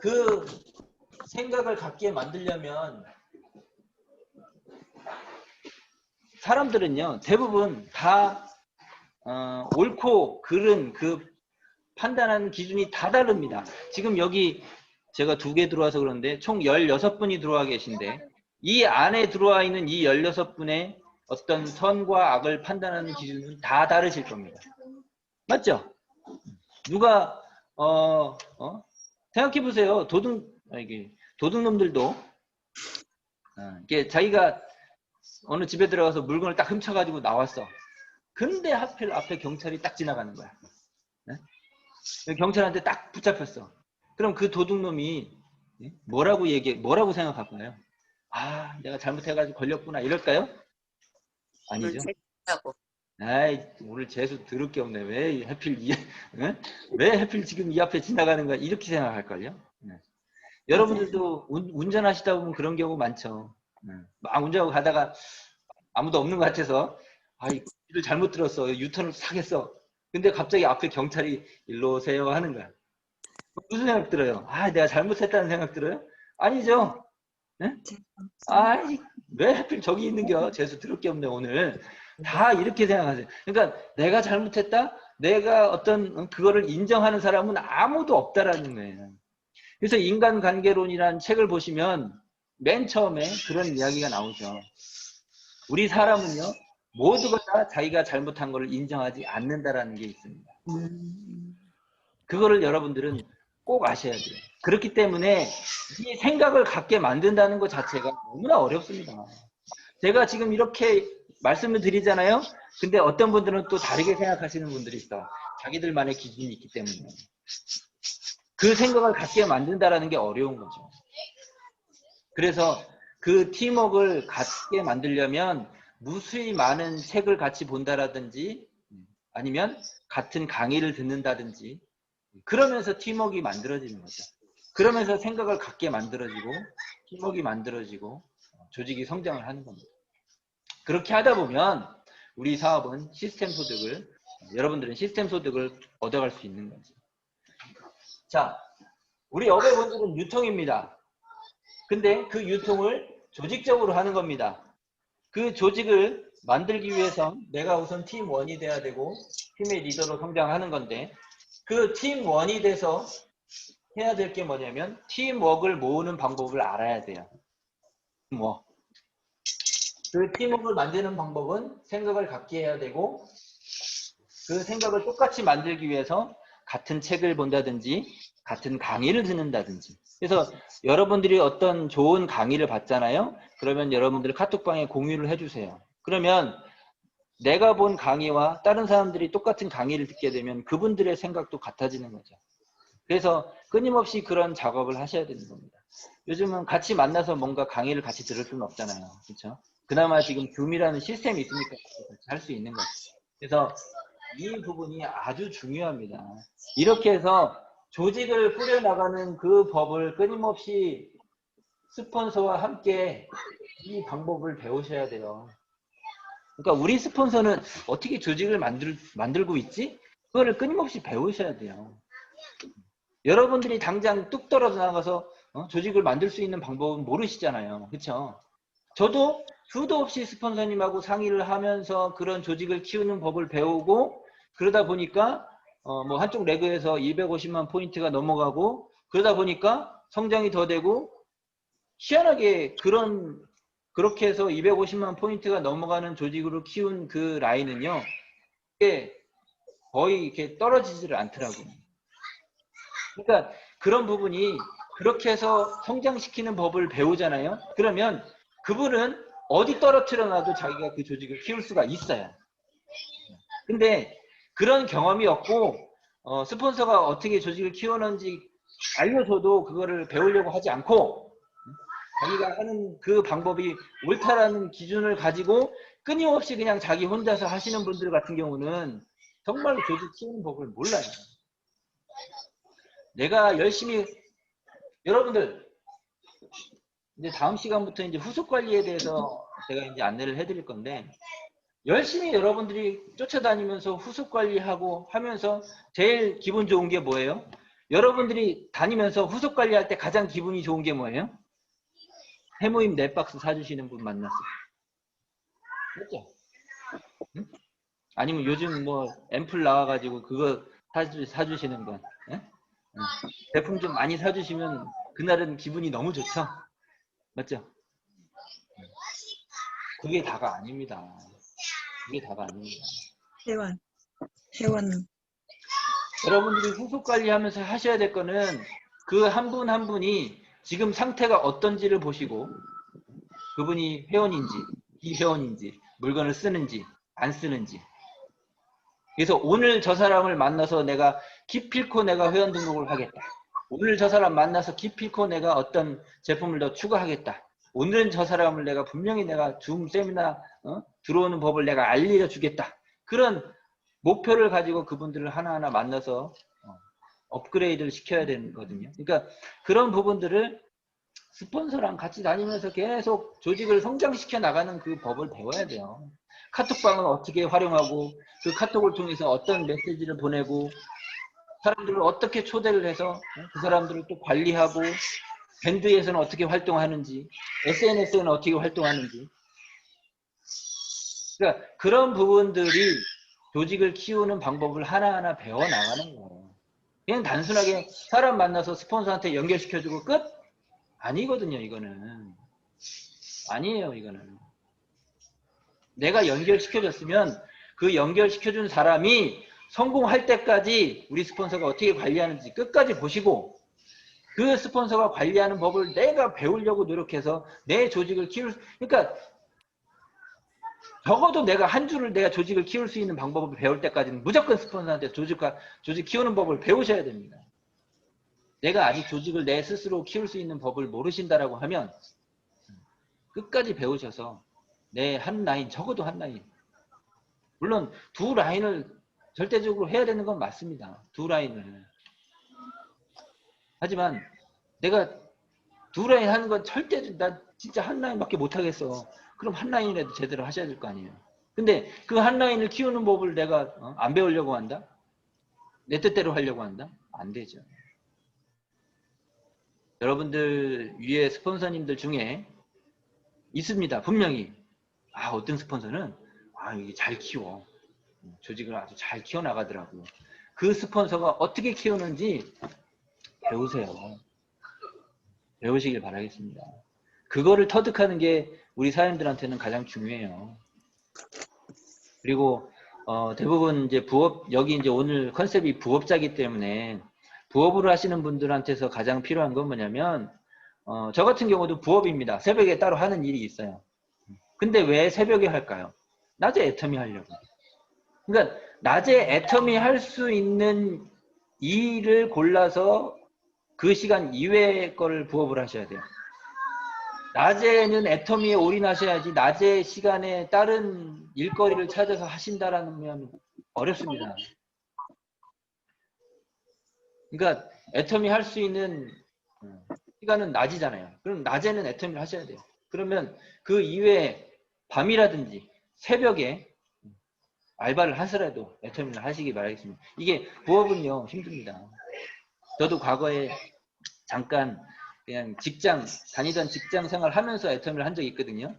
그 생각을 갖게 만들려면 사람들은요, 대부분 다 옳고 그른 그 판단하는 기준이 다 다릅니다. 지금 여기 제가 2개 들어와서 그런데 총 16분이 들어와 계신데 이 안에 들어와 있는 이 16분의 어떤 선과 악을 판단하는 기준은 다 다르실 겁니다. 맞죠? 누가 생각해 보세요. 도둑놈들도 이게 자기가 어느 집에 들어가서 물건을 딱 훔쳐가지고 나왔어. 근데 하필 앞에 경찰이 딱 지나가는 거야. 네? 경찰한테 딱 붙잡혔어. 그럼 그 도둑놈이 뭐라고 생각할까요? 아, 내가 잘못해가지고 걸렸구나 이럴까요? 아니죠. 아이, 오늘 재수 들을 게 없네. 왜 하필 왜 하필 지금 이 앞에 지나가는 거야? 이렇게 생각할걸요. 네. 여러분들도 운전하시다 보면 그런 경우 많죠. 막 운전하고 가다가 아무도 없는 것 같아서 길을 잘못 들었어. 유턴을 싹 했어. 근데 갑자기 앞에 경찰이 일로 오세요 하는 거야. 무슨 생각 들어요? 아, 내가 잘못했다는 생각 들어요? 아니죠. 네? 왜 하필 저기 있는겨? 재수 들을 게 없네 오늘. 다 이렇게 생각하세요. 그러니까 내가 잘못했다? 내가 어떤 그거를 인정하는 사람은 아무도 없다라는 거예요. 그래서 인간관계론이라는 책을 보시면 맨 처음에 그런 이야기가 나오죠. 우리 사람은요, 모두가 다 자기가 잘못한 것을 인정하지 않는다라는 게 있습니다. 그거를 여러분들은 꼭 아셔야 돼요. 그렇기 때문에 이 생각을 갖게 만든다는 것 자체가 너무나 어렵습니다. 제가 지금 이렇게 말씀을 드리잖아요. 근데 어떤 분들은 또 다르게 생각하시는 분들이 있어. 자기들만의 기준이 있기 때문에. 그 생각을 갖게 만든다라는 게 어려운 거죠. 그래서 그 팀워크를 갖게 만들려면 무수히 많은 책을 같이 본다라든지 아니면 같은 강의를 듣는다든지 그러면서 팀워크가 만들어지는 거죠. 그러면서 생각을 갖게 만들어지고 팀워크가 만들어지고 조직이 성장을 하는 겁니다. 그렇게 하다 보면 우리 사업은 시스템 소득을 여러분들은 시스템 소득을 얻어갈 수 있는 거죠. 자, 우리 업의 본질은 유통입니다. 근데 그 유통을 조직적으로 하는 겁니다. 그 조직을 만들기 위해서 내가 우선 팀 원이 돼야 되고 팀의 리더로 성장하는 건데 그 팀 원이 돼서 해야 될 게 뭐냐면 팀워크를 모으는 방법을 알아야 돼요. 그 팀워크를 만드는 방법은 생각을 갖게 해야 되고 그 생각을 똑같이 만들기 위해서 같은 책을 본다든지 같은 강의를 듣는다든지 그래서 여러분들이 어떤 좋은 강의를 봤잖아요. 그러면 여러분들 카톡방에 공유를 해주세요. 그러면 내가 본 강의와 다른 사람들이 똑같은 강의를 듣게 되면 그분들의 생각도 같아지는 거죠. 그래서 끊임없이 그런 작업을 하셔야 되는 겁니다. 요즘은 같이 만나서 뭔가 강의를 같이 들을 수는 없잖아요. 그렇죠? 그나마 지금 줌이라는 시스템이 있으니까 같이 할 수 있는 거죠. 그래서 이 부분이 아주 중요합니다. 이렇게 해서 조직을 꾸려나가는 그 법을 끊임없이 스폰서와 함께 이 방법을 배우셔야 돼요. 그러니까 우리 스폰서는 어떻게 조직을 만들고 있지? 그거를 끊임없이 배우셔야 돼요. 여러분들이 당장 뚝 떨어져 나가서 조직을 만들 수 있는 방법은 모르시잖아요. 그렇죠? 저도 수도 없이 스폰서님하고 상의를 하면서 그런 조직을 키우는 법을 배우고 그러다 보니까 뭐 한쪽 레그에서 250만 포인트가 넘어가고 그러다 보니까 성장이 더 되고 희한하게 그렇게 해서 250만 포인트가 넘어가는 조직으로 키운 그 라인은요 이게 거의 이렇게 떨어지지를 않더라고요. 그러니까 그런 부분이 그렇게 해서 성장시키는 법을 배우잖아요. 그러면 그분은 어디 떨어뜨려 놔도 자기가 그 조직을 키울 수가 있어요. 근데 그런 경험이 없고 스폰서가 어떻게 조직을 키우는지 알려줘도 그거를 배우려고 하지 않고 자기가 하는 그 방법이 옳다라는 기준을 가지고 끊임없이 그냥 자기 혼자서 하시는 분들 같은 경우는 정말로 조직 키우는 법을 몰라요. 내가 열심히 여러분들 이제 다음 시간부터 이제 후속 관리에 대해서 제가 이제 안내를 해드릴 건데 열심히 여러분들이 쫓아다니면서 후속 관리하고 하면서 제일 기분 좋은 게 뭐예요? 여러분들이 다니면서 후속 관리할 때 가장 기분이 좋은 게 뭐예요? 해모임 4박스 사주시는 분 만났어요. 그렇죠? 응? 아니면 요즘 뭐 앰플 나와가지고 그거 사주시는 분. 응? 제품 좀 많이 사주시면 그날은 기분이 너무 좋죠? 맞죠? 그게 다가 아닙니다. 그게 다가 아닙니다. 회원. 여러분들이 후속 관리하면서 하셔야 될 거는 그 한 분 한 분이 지금 상태가 어떤지를 보시고 그분이 회원인지 비회원인지 물건을 쓰는지 안 쓰는지 그래서 오늘 저 사람을 만나서 내가 기필코 내가 회원 등록을 하겠다. 오늘 저 사람 만나서 기필코 내가 어떤 제품을 더 추가하겠다. 오늘은 저 사람을 내가 분명히 내가 줌 세미나 들어오는 법을 내가 알려주겠다. 그런 목표를 가지고 그분들을 하나하나 만나서 업그레이드를 시켜야 되거든요. 그러니까 그런 부분들을 스폰서랑 같이 다니면서 계속 조직을 성장시켜 나가는 그 법을 배워야 돼요. 카톡방은 어떻게 활용하고 그 카톡을 통해서 어떤 메시지를 보내고 사람들을 어떻게 초대를 해서 그 사람들을 또 관리하고 밴드에서는 어떻게 활동하는지 SNS에는 어떻게 활동하는지 그러니까 그런 부분들이 조직을 키우는 방법을 하나하나 배워나가는 거예요. 그냥 단순하게 사람 만나서 스폰서한테 연결시켜주고 끝? 아니거든요. 이거는 아니에요. 이거는 내가 연결시켜줬으면 그 연결시켜준 사람이 성공할 때까지 우리 스폰서가 어떻게 관리하는지 끝까지 보시고 그 스폰서가 관리하는 법을 내가 배우려고 노력해서 내 조직을 키울 그러니까 적어도 내가 한 주를 내가 조직을 키울 수 있는 방법을 배울 때까지는 무조건 스폰서한테 조직 키우는 법을 배우셔야 됩니다. 내가 아직 조직을 내 스스로 키울 수 있는 법을 모르신다라고 하면 끝까지 배우셔서 내 한 라인, 적어도 한 라인. 물론 두 라인을 절대적으로 해야 되는 건 맞습니다. 두 라인을. 하지만 내가 두 라인 하는 건 절대 나 진짜 한 라인밖에 못 하겠어. 그럼 한 라인이라도 제대로 하셔야 될 거 아니에요. 근데 그 한 라인을 키우는 법을 내가 안 배우려고 한다? 내 뜻대로 하려고 한다? 안 되죠. 여러분들 위에 스폰서님들 중에 있습니다. 분명히. 어떤 스폰서는 이게 잘 키워. 조직을 아주 잘 키워나가더라고. 그 스폰서가 어떻게 키우는지 배우세요. 배우시길 바라겠습니다. 그거를 터득하는 게 우리 사람들한테는 가장 중요해요. 그리고 대부분 이제 부업, 여기 이제 오늘 컨셉이 부업자이기 때문에 부업으로 하시는 분들한테서 가장 필요한 건 뭐냐면 저 같은 경우도 부업입니다. 새벽에 따로 하는 일이 있어요. 근데 왜 새벽에 할까요? 낮에 애터미 하려고. 그러니까 낮에 애터미 할 수 있는 일을 골라서 그 시간 이외의 거를 부업을 하셔야 돼요. 낮에는 애터미에 올인하셔야지 낮에 시간에 다른 일거리를 찾아서 하신다라면 어렵습니다. 그러니까 애터미 할 수 있는 시간은 낮이잖아요. 그럼 낮에는 애터미를 하셔야 돼요. 그러면 그 이외에 밤이라든지 새벽에 알바를 하시라도 애터미를 하시기 바라겠습니다. 이게 부업은요 힘듭니다. 저도 과거에 잠깐 그냥 다니던 직장 생활 하면서 애터미를 한 적이 있거든요.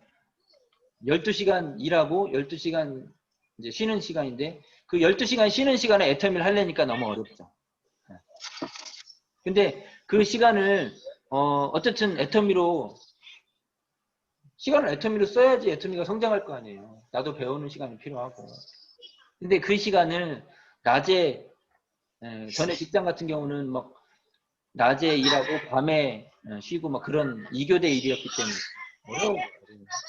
12시간 일하고 12시간 이제 쉬는 시간인데 그 12시간 쉬는 시간에 애터미를 하려니까 너무 어렵죠. 근데 그 시간을 어쨌든 시간을 애터미로 써야지 애터미가 성장할 거 아니에요. 나도 배우는 시간이 필요하고. 근데 그 시간을 낮에 전에 직장 같은 경우는 막 낮에 일하고 밤에 쉬고 막 그런 이교대 일이었기 때문에 어려워요.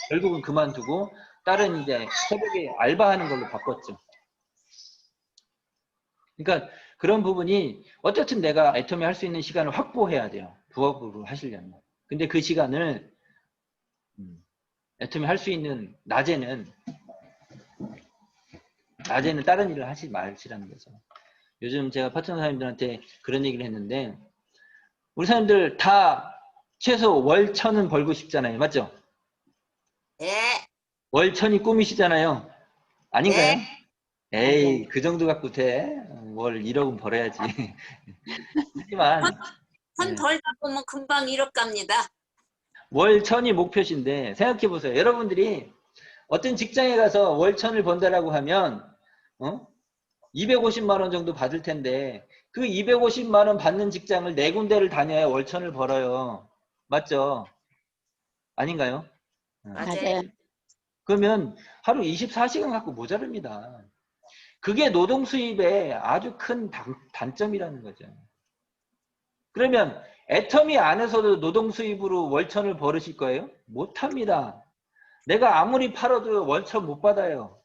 결국은 그만두고 다른 이제 새벽에 알바하는 걸로 바꿨죠. 그러니까 그런 부분이 어쨌든 내가 애터미 할 수 있는 시간을 확보해야 돼요. 부업으로 하시려면. 근데 그 시간을 애터미 할 수 있는 낮에는 다른 일을 하지 마시라는 거죠. 요즘 제가 파트너 사장님들한테 그런 얘기를 했는데 우리 사람들 다 최소 월 1,000은 벌고 싶잖아요. 맞죠? 예. 월 1,000이 꿈이시잖아요. 아닌가요? 네. 에이, 그 정도 갖고 돼? 월 1억은 벌어야지. 하지만 돈 덜 갖고면 금방 1억 갑니다. 월 1,000이 목표신데 생각해 보세요. 여러분들이 어떤 직장에 가서 월 1,000을 번다라고 하면 250만 원 정도 받을 텐데 그 250만 원 받는 직장을 4군데를 다녀야 월 1,000을 벌어요. 맞죠? 아닌가요? 맞아요. 그러면 하루 24시간 갖고 모자릅니다. 그게 노동 수입의 아주 큰 단점이라는 거죠. 그러면 애터미 안에서도 노동 수입으로 월 1,000을 벌으실 거예요? 못합니다. 내가 아무리 팔아도 월 1,000 못 받아요.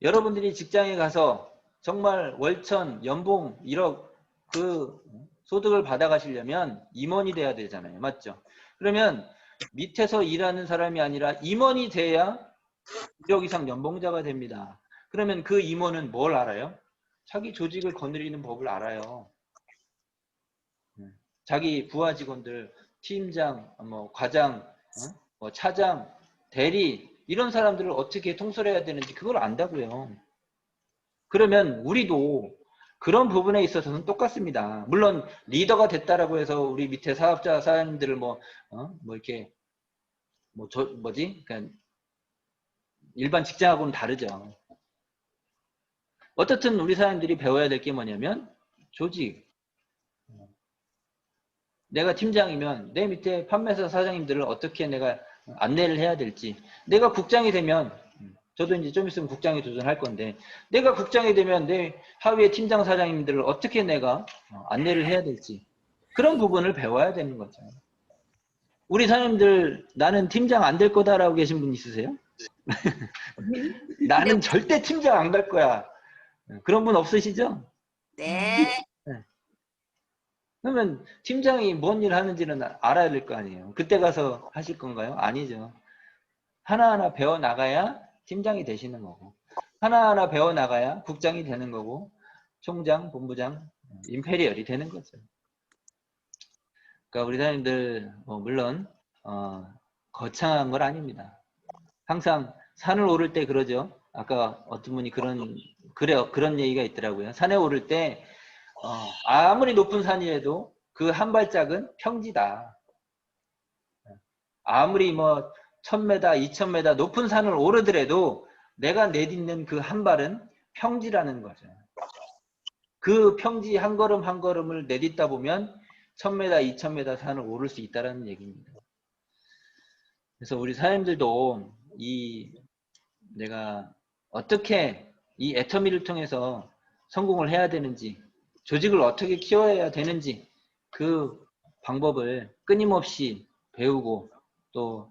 여러분들이 직장에 가서 정말 월천, 연봉 1억 그 소득을 받아 가시려면 임원이 돼야 되잖아요. 맞죠? 그러면 밑에서 일하는 사람이 아니라 임원이 돼야 1억 이상 연봉자가 됩니다. 그러면 그 임원은 뭘 알아요? 자기 조직을 거느리는 법을 알아요. 자기 부하 직원들, 팀장, 뭐 과장, 뭐 차장, 대리 이런 사람들을 어떻게 통솔해야 되는지 그걸 안다고요. 그러면 우리도 그런 부분에 있어서는 똑같습니다. 물론 리더가 됐다라고 해서 우리 밑에 사업자 사장님들을 뭐 이렇게 그러니까 일반 직장하고는 다르죠. 어떻든 우리 사람들이 배워야 될 게 뭐냐면 조직. 내가 팀장이면 내 밑에 판매사 사장님들을 어떻게 내가 안내를 해야 될지, 내가 국장이 되면 저도 이제 좀 있으면 국장에 도전할 건데, 내가 국장이 되면 내 하위의 팀장 사장님들을 어떻게 내가 안내를 해야 될지, 그런 부분을 배워야 되는 거죠. 우리 사장님들 나는 팀장 안 될 거다라고 계신 분 있으세요? 나는 절대 팀장 안 갈 거야. 그런 분 없으시죠? 네. 그러면 팀장이 뭔 일 하는지는 알아야 될 거 아니에요. 그때 가서 하실 건가요? 아니죠. 하나하나 배워나가야 팀장이 되시는 거고, 하나하나 배워나가야 국장이 되는 거고, 총장, 본부장, 임페리얼이 되는 거죠. 그러니까 우리 사장님들 물론 거창한 건 아닙니다. 항상 산을 오를 때 그러죠. 아까 어떤 분이 그런 얘기가 있더라고요. 산에 오를 때 아무리 높은 산이라도 그 한 발짝은 평지다. 아무리 뭐 1000m, 2000m 높은 산을 오르더라도 내가 내딛는 그 한 발은 평지라는 거죠. 그 평지 한 걸음 한 걸음을 내딛다 보면 1000m, 2000m 산을 오를 수 있다는 얘기입니다. 그래서 우리 사람들도 내가 어떻게 이 애터미를 통해서 성공을 해야 되는지, 조직을 어떻게 키워야 되는지 그 방법을 끊임없이 배우고, 또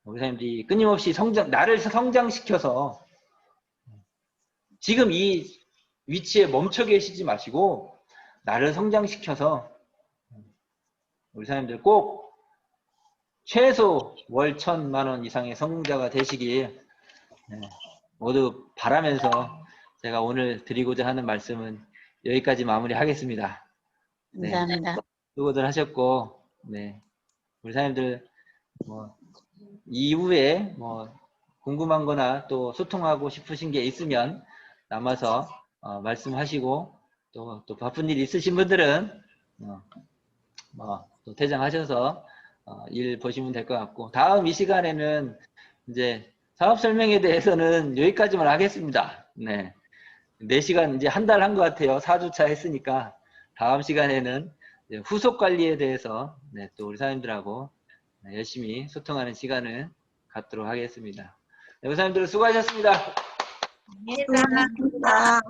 우리 사람들이 끊임없이 나를 성장시켜서 지금 이 위치에 멈춰 계시지 마시고 나를 성장시켜서 우리 사람들 꼭 최소 월 1000만 원 이상의 성공자가 되시길 모두 바라면서 제가 오늘 드리고자 하는 말씀은 여기까지 마무리하겠습니다. 네. 감사합니다. 수고들 하셨고, 네. 우리 사람들 이후에 궁금한 거나 또 소통하고 싶으신 게 있으면 남아서 말씀하시고, 또 바쁜 일 있으신 분들은 또 퇴장하셔서 일 보시면 될 것 같고, 다음 이 시간에는 이제 사업 설명에 대해서는 여기까지만 하겠습니다. 네. 4시간 이제 한 달 한 것 같아요. 4주차 했으니까 다음 시간에는 후속 관리에 대해서 또 우리 사장님들하고 열심히 소통하는 시간을 갖도록 하겠습니다. 우리 사장님들 수고하셨습니다. 감사합니다.